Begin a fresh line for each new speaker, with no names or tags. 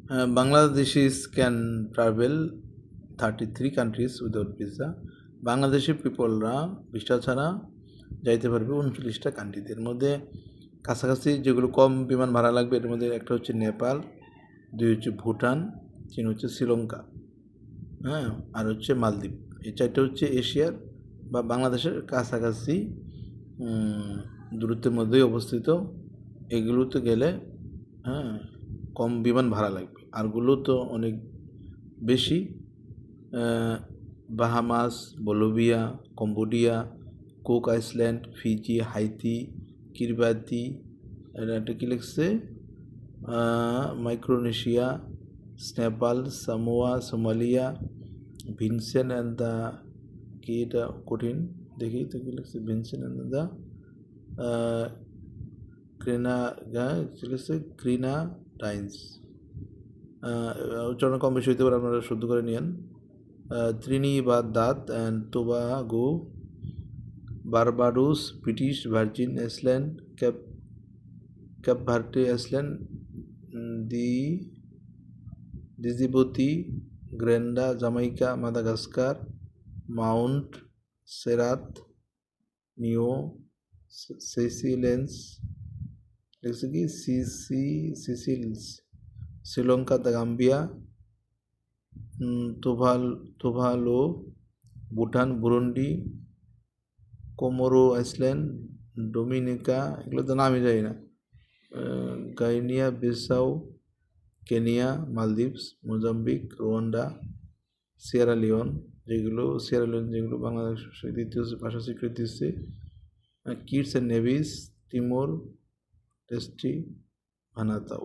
Bangladeshis can travel 33 countries without visa. Bangladeshi পিপলরা visa ছাড়া যাইতে পারবে 39টা কান্ট্রিতে। এর মধ্যে কাছাকাছি যেগুলো কম বিমান ভাড়া লাগবে এর মধ্যে একটা হচ্ছে নেপাল, 2 হচ্ছে ভুটান, 3 হচ্ছে শ্রীলঙ্কা, হ্যাঁ, আর হচ্ছে মালদ্বীপ। এই 4টে হচ্ছে এশিয়ার বা বাংলাদেশের কাছাকাছি দূরত্বের মধ্যেই অবস্থিত। এগুলোতে গেলে হ্যাঁ কম বিমান ভাড়া লাগবে, আরগুলো তো অনেক বেশি। Bahamas, Bolivia, Cambodia, Cook island, Fiji, Haiti, Kiribati, এটা কি লিখছে, Micronesia, Nepal, Samoa, Somalia, Vincent and the, কি এটা কঠিন, দেখি তো কি লিখছে, ভিনসেন্ট অ্যান্ড দ্য গ্রেনাডাইন্স। উচ্চারণ কম বেশি হইতে পারে, আপনারা শুদ্ধ করে নিয়েন। Trinidad and Tobago, Barbados, British Virgin island, Cape Verde island, Djibouti, Grenada, Jamaica, Madagascar, Montserrat, new Seychelles, লিখছে কি Seychelles, Sri Lanka, the Gambia, Tuvalu, Bhutan, Burundi, Comoro island, Dominica, এগুলো তো নামই জানি না, Guinea Bissau, Kenya, Maldives, Mozambique, Rwanda, Sierra Leone, যেগুলো বাংলাদেশ দ্বিতীয় ভাষা স্বীকৃতি দিচ্ছে, Kitts and Nevis, Timor Leste, ভানাতাউ।